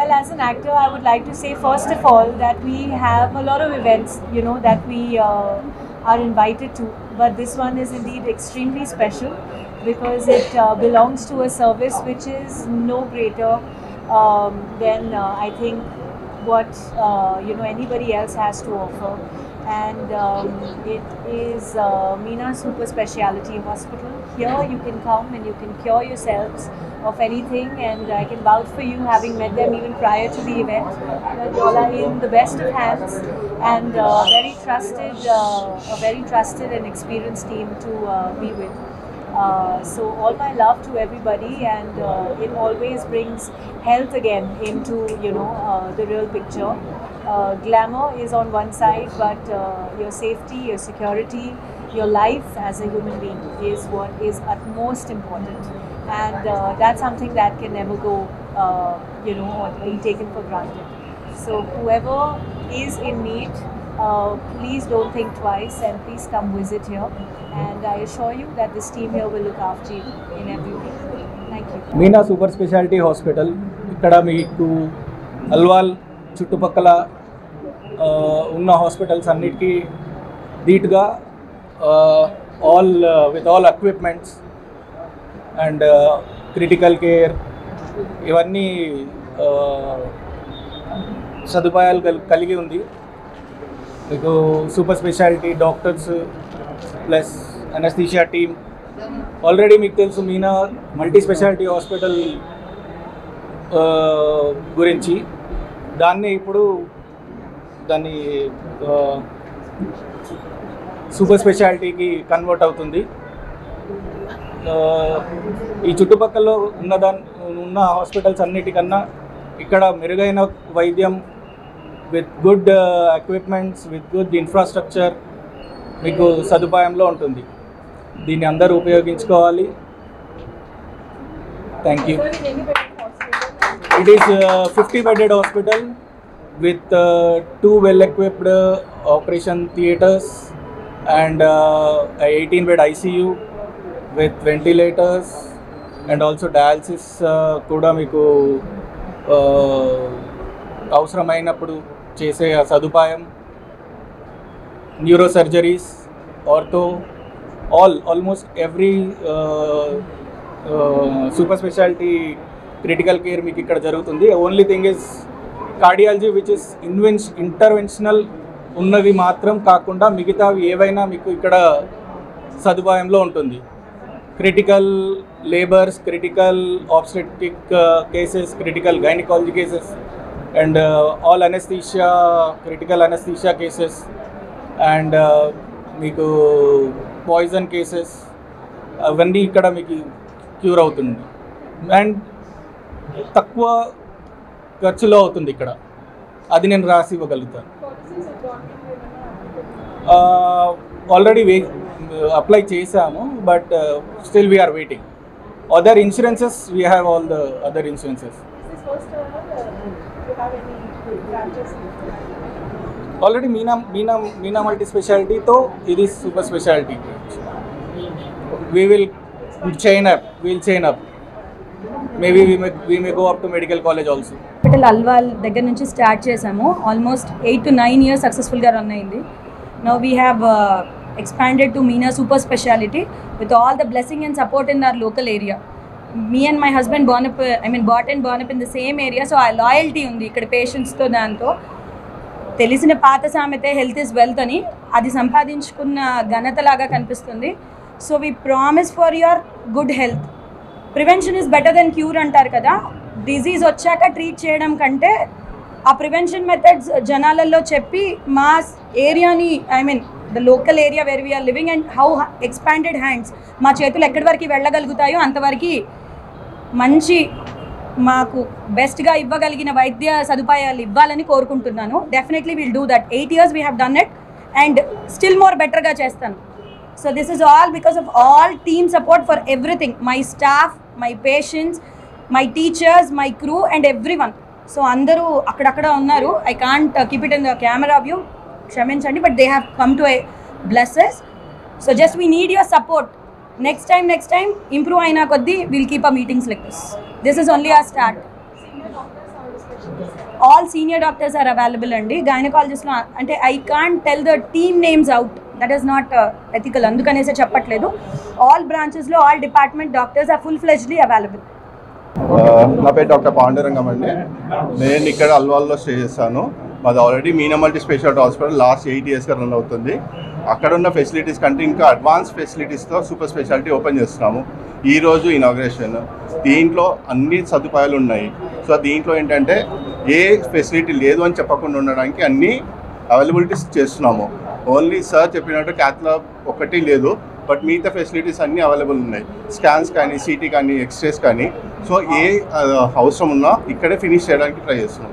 Well, as an actor, I would like to say first of all that we have a lot of events, that we are invited to. But this one is indeed extremely special because it belongs to a service which is no greater than I think what anybody else has to offer. And it is Meena Super Speciality Hospital. Here you can come and you can cure yourselves of anything, and I can vouch for you, having met them even prior to the event, that you all are in the best of hands and a very trusted and experienced team to be with. So all my love to everybody, and it always brings health again into the real picture. Glamour is on one side, but your safety, your security, your life as a human being is what is utmost important, and that's something that can never go or be taken for granted. So whoever is in need, please don't think twice and please come visit here, and I assure you that this team here will look after you in every way. Thank you. Meena Super Speciality Hospital ikkada meeku Alwal చుట్టుపక్కల ఉన్న hospitals అన్నిటికీ ధీటుగా all with all equipments and critical care ఇవన్నీ సదుపాయాలు కలిగి ఉంది. మీకు super speciality doctors plus anaesthesia team. Already మీకు తెలుసు మీనా మల్టీ స్పెషాలిటీ హాస్పిటల్ గురించి. దాన్ని సూపర్ స్పెషాలిటీకి కన్వర్ట్ అవుతుంది. ఈ చుట్టుపక్కల ఉన్న హాస్పిటల్స్ అన్నిటికన్నా ఇక్కడ మెరుగైన వైద్యం with good equipments, with good infrastructure మీకు సదుపాయంలో ఉంటుంది. దీన్ని అందరూ ఉపయోగించుకోవాలి. Thank you. It is a 50-bedded hospital with 2 well-equipped operation theatres and a 18-bed ICU with ventilators and also dialysis kuda meeku avasaramainappudu chese sadupayam, neurosurgeries, ortho, almost every super specialty critical care మీకు ఇక్కడ జరుగుతుంది. Only thing is cardiology which is interventional ఉన్నవి మాత్రం కాకుండా మిగతావి ఏవైనా మీకు ఇక్కడ సదుపాయంలో ఉంటుంది. Critical labours, critical obstetric cases, critical gynaecology cases and all anaesthesia, critical anaesthesia cases and మీకు పాయిజన్ కేసెస్ అవన్నీ ఇక్కడ మీకు క్యూర్ అవుతుంది. అండ్ తక్కువ ఖర్చులో అవుతుంది ఇక్కడ. అది నేను రాసి ఇవ్వగలుగుతాను. ఆల్రెడీ అప్లై చేశాము, but still we're waiting. Other insurances we have all the other insurances. Already Meena multi స్పెషాలిటీతో ఇది super speciality. we'll chain up. Maybe we may go up to medical college also. Hospital Alwal దగ్గర నుంచి start చేసాము. Almost 8 to 9 years సక్సెస్ఫుల్గా run అయింది. Now we have expanded to Meena Super Speciality with all the blessing and support in our local area. Me and my husband born up in the same area, so our loyalty ఉంది ఇక్కడ పేషెంట్స్తో. దాంతో తెలిసిన పాత సామెతే health is wealth అని, అది సంపాదించుకున్న ఘనతలాగా కనిపిస్తుంది. So we promise for your good health. Prevention is better than cure అంటారు కదా. డిజీజ్ వచ్చాక ట్రీట్ చేయడం కంటే ఆ ప్రివెన్షన్ మెథడ్స్ జనాలలో చెప్పి మా ఏరియాని, the local area where we are living and how expanded hands, మా చేతులు ఎక్కడి వరకు వెళ్ళగలుగుతాయో అంతవరకు మంచి మాకు బెస్ట్గా ఇవ్వగలిగిన వైద్య సదుపాయాలు ఇవ్వాలని కోరుకుంటున్నాను. Definitely will do that. 8 years we have done it and still more బెటర్గా చేస్తాను. So this is all because of all team support for everything. My staff, my patients, my teachers, my crew and everyone. So andaru akkadakada unnaru. I can't keep it in the camera view. Kshaminchandi, but they have come to bless us. So just we need your support. Next time improve aina koddi we'll keep our meetings like this. This is only our start. All senior doctors are available అండి. గైనకాలజిస్ట్లో అంటే I can't tell the team names out, that is not ethical, అందుకనేసే చెప్పట్లేదు. All బ్రాంచెస్లో all department doctors are full fledgedly available. నా పేరు doctor Pandurangam అండి. నేను ఇక్కడ అల్వాల్లో స్టే చేస్తాను. మాది already Meena multi speciality hospital last 8 yearsగా రన్ అవుతుంది. అక్కడ ఉన్న ఫెసిలిటీస్ కంటే ఇంకా అడ్వాన్స్ ఫెసిలిటీస్తో సూపర్ స్పెషాలిటీ ఓపెన్ చేస్తున్నాము. ఈరోజు ఇనాగ్రేషన్. దీంట్లో అన్ని సదుపాయాలు ఉన్నాయి. సో దీంట్లో ఏంటంటే ఏ ఫెసిలిటీ లేదు అని చెప్పకుండా ఉండడానికి అన్ని అవైలబిలిటీస్ చేస్తున్నాము. ఓన్లీ సార్ చెప్పినట్టు క్యాత్ ల్యాబ్ ఒకటి లేదు, బట్ మిగతా ఫెసిలిటీస్ అన్నీ అవైలబుల్ ఉన్నాయి. స్కాన్స్ కానీ, సిటీ కానీ, ఎక్స్రేస్ కానీ. సో ఏ అవసరం ఉన్నా ఇక్కడే ఫినిష్ చేయడానికి ట్రై చేస్తున్నాం.